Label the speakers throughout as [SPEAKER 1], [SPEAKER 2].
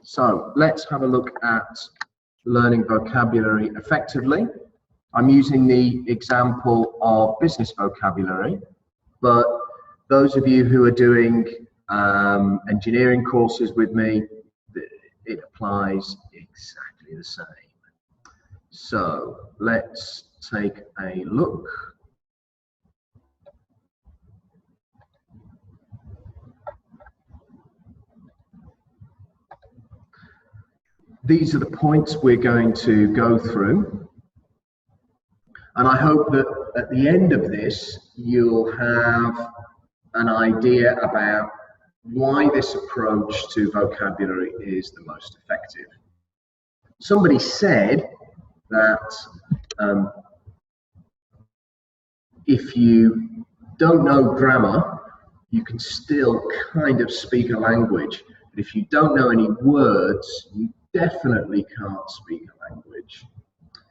[SPEAKER 1] So let's have a look at learning vocabulary effectively. I'm using the example of business vocabulary, but those of you who are doing engineering courses with me, it applies exactly the same. So let's take a look. These are the points we're going to go through, and I hope that at the end of this you'll have an idea about why this approach to vocabulary is the most effective. Somebody said that if you don't know grammar, you can still kind of speak a language, but if you don't know any words, you definitely can't speak a language.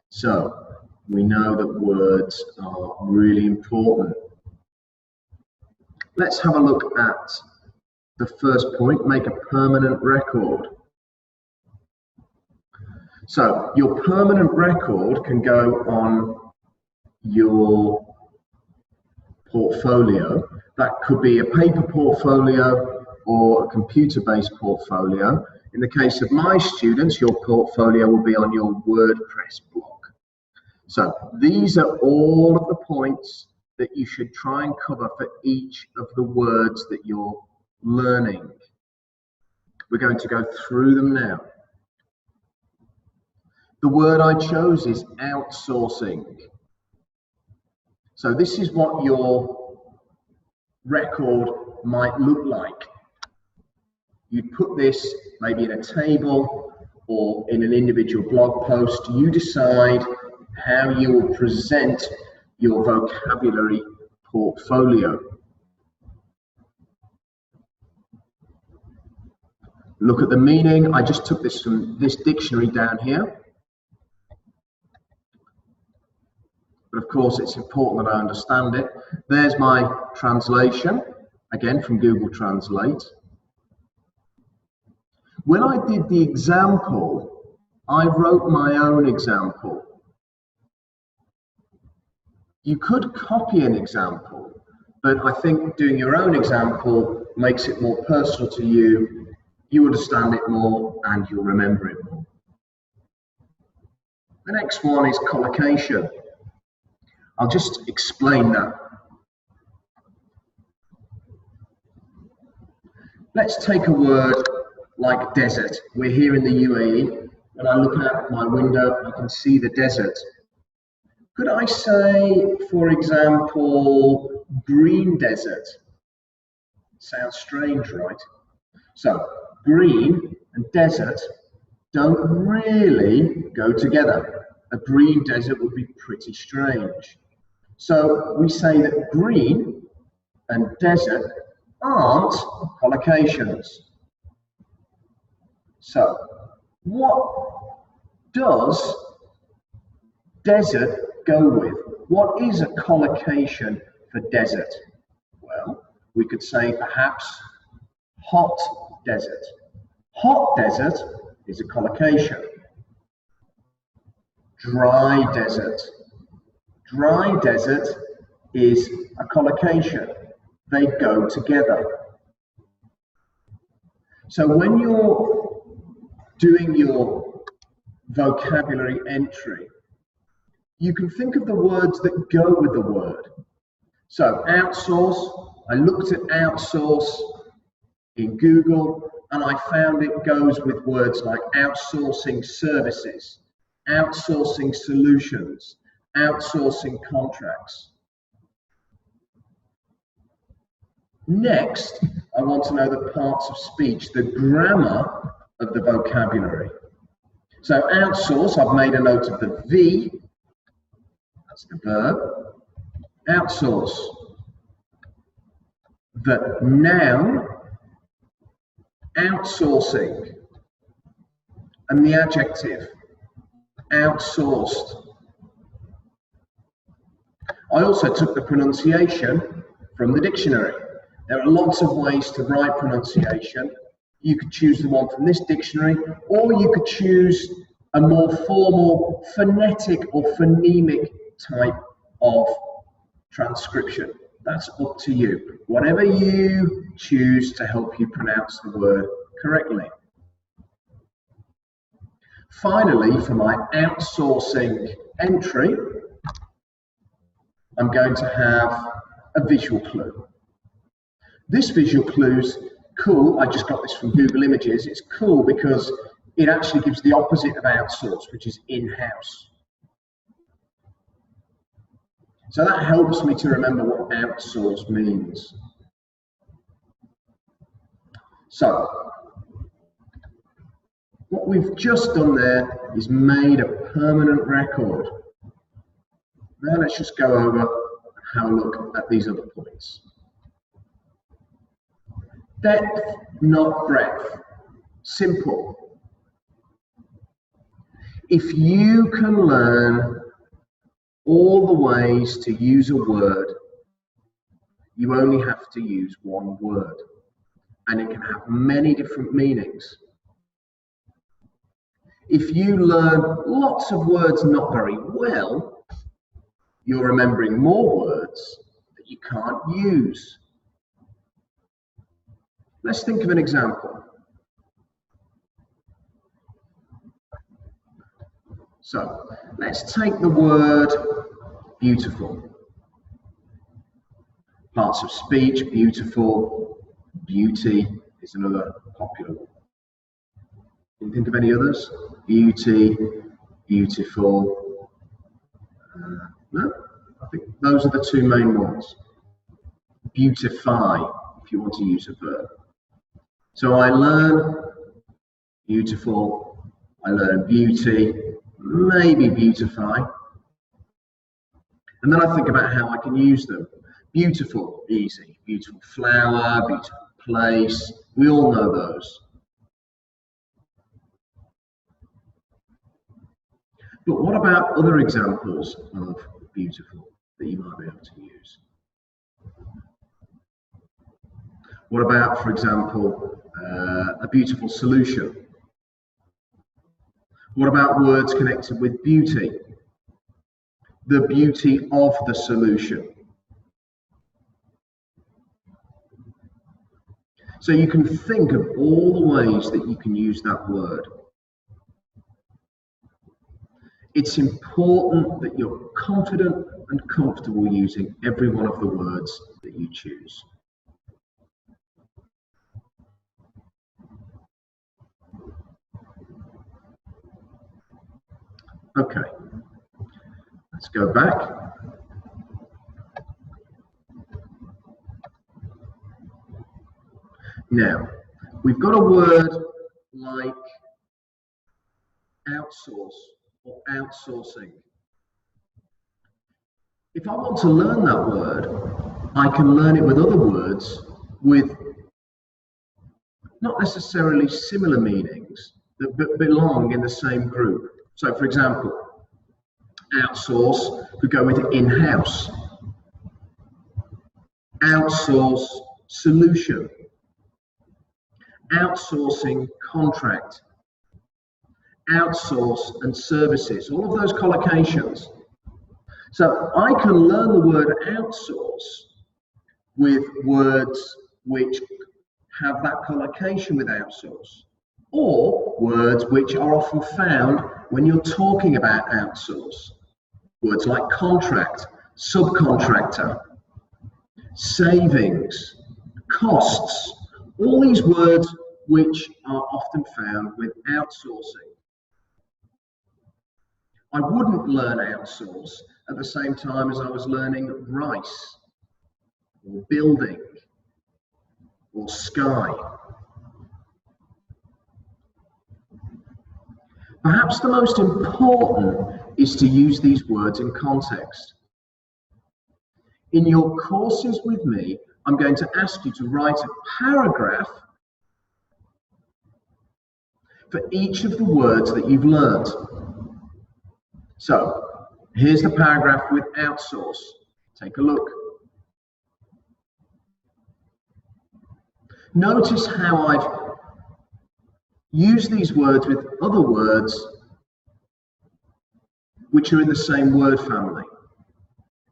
[SPEAKER 1] So we know that words are really important. Let's have a look at the first point, make a permanent record. So your permanent record can go on your portfolio. That could be a paper portfolio or a computer-based portfolio. In the case of my students, your portfolio will be on your WordPress blog. So these are all of the points that you should try and cover for each of the words that you're learning. We're going to go through them now. The word I chose is outsourcing. So this is what your record might look like. You'd put this maybe in a table or in an individual blog post. You decide how you will present your vocabulary portfolio. Look at the meaning. I just took this from this dictionary down here. But of course, it's important that I understand it. There's my translation, again from Google Translate. When I did the example, I wrote my own example. You could copy an example, but I think doing your own example makes it more personal to you. You understand it more and you'll remember it more. The next one is collocation. I'll just explain that. Let's take a word like desert. We're here in the UAE. When I look out my window, I can see the desert. Could I say, for example, green desert? Sounds strange, right? So, green and desert don't really go together. A green desert would be pretty strange. So we say that green and desert aren't collocations. So what does desert go with? What is a collocation for desert? Well, we could say perhaps hot desert. Hot desert is a collocation. Dry desert. Dry desert is a collocation. They go together. So when you're doing your vocabulary entry, you can think of the words that go with the word. So outsource, I looked at outsource in Google and I found it goes with words like outsourcing services, outsourcing solutions, outsourcing contracts. Next, I want to know the parts of speech, the grammar of the vocabulary. So outsource, I've made a note of the V, that's the verb. Outsource, the noun, outsourcing, and the adjective, outsourced. I also took the pronunciation from the dictionary. There are lots of ways to write pronunciation. You could choose the one from this dictionary, or you could choose a more formal phonetic or phonemic type of transcription. That's up to you. Whatever you choose to help you pronounce the word correctly. Finally, for my outsourcing entry, I'm going to have a visual clue. This visual clue's cool. I just got this from Google Images. It's cool because it actually gives the opposite of outsource, which is in-house. So that helps me to remember what outsource means. So what we've just done there is made a permanent record. Now let's just go over and have a look at these other points. Depth, not breadth. Simple. If you can learn all the ways to use a word, you only have to use one word, and it can have many different meanings. If you learn lots of words not very well, you're remembering more words that you can't use. Let's think of an example. So let's take the word beautiful. Parts of speech, beautiful, beauty is another popular one. Can you think of any others? Beauty, beautiful. No? I think those are the two main ones. Beautify, if you want to use a verb. So I learn beautiful, I learn beauty, maybe beautify. And then I think about how I can use them. Beautiful, easy. Beautiful flower, beautiful place. We all know those. But what about other examples of beautiful that you might be able to use? What about, for example, a beautiful solution? What about words connected with beauty? The beauty of the solution. So you can think of all the ways that you can use that word. It's important that you're confident and comfortable using every one of the words that you choose. Okay, let's go back. Now, we've got a word like outsource or outsourcing. If I want to learn that word, I can learn it with other words with not necessarily similar meanings, but belong in the same group. So, for example, outsource could go with in-house. Outsource solution. Outsourcing contract. Outsource and services. All of those collocations. So I can learn the word outsource with words which have that collocation with outsource, or words which are often found when you're talking about outsource. Words like contract, subcontractor, savings, costs, all these words which are often found with outsourcing. I wouldn't learn outsource at the same time as I was learning rice, or building, or sky. Perhaps the most important is to use these words in context. In your courses with me, I'm going to ask you to write a paragraph for each of the words that you've learned. So, here's the paragraph with outsource. Take a look. Notice how I've use these words with other words which are in the same word family.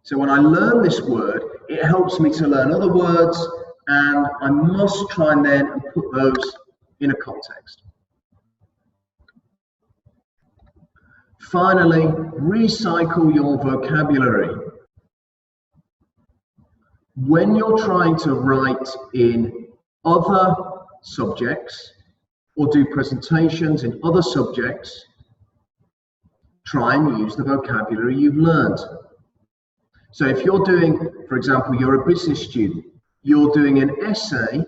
[SPEAKER 1] So when I learn this word, it helps me to learn other words, and I must try and then put those in a context. Finally, recycle your vocabulary. When you're trying to write in other subjects or do presentations in other subjects, try and use the vocabulary you've learned. So if you're doing, for example, you're a business student, you're doing an essay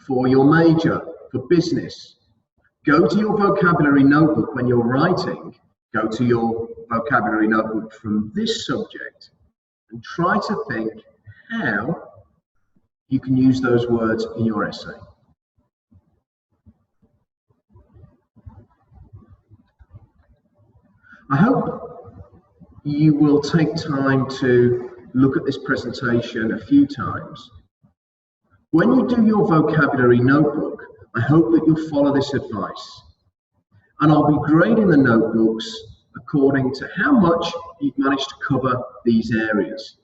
[SPEAKER 1] for your major, for business, go to your vocabulary notebook when you're writing, go to your vocabulary notebook from this subject and try to think how you can use those words in your essay. I hope you will take time to look at this presentation a few times. When you do your vocabulary notebook, I hope that you'll follow this advice. And I'll be grading the notebooks according to how much you've managed to cover these areas.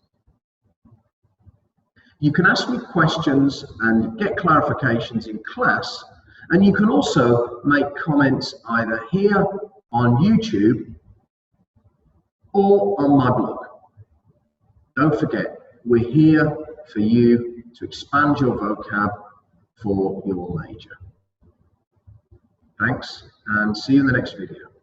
[SPEAKER 1] You can ask me questions and get clarifications in class, and you can also make comments either here on YouTube or on my blog. Don't forget, we're here for you to expand your vocab for your major. Thanks, and see you in the next video.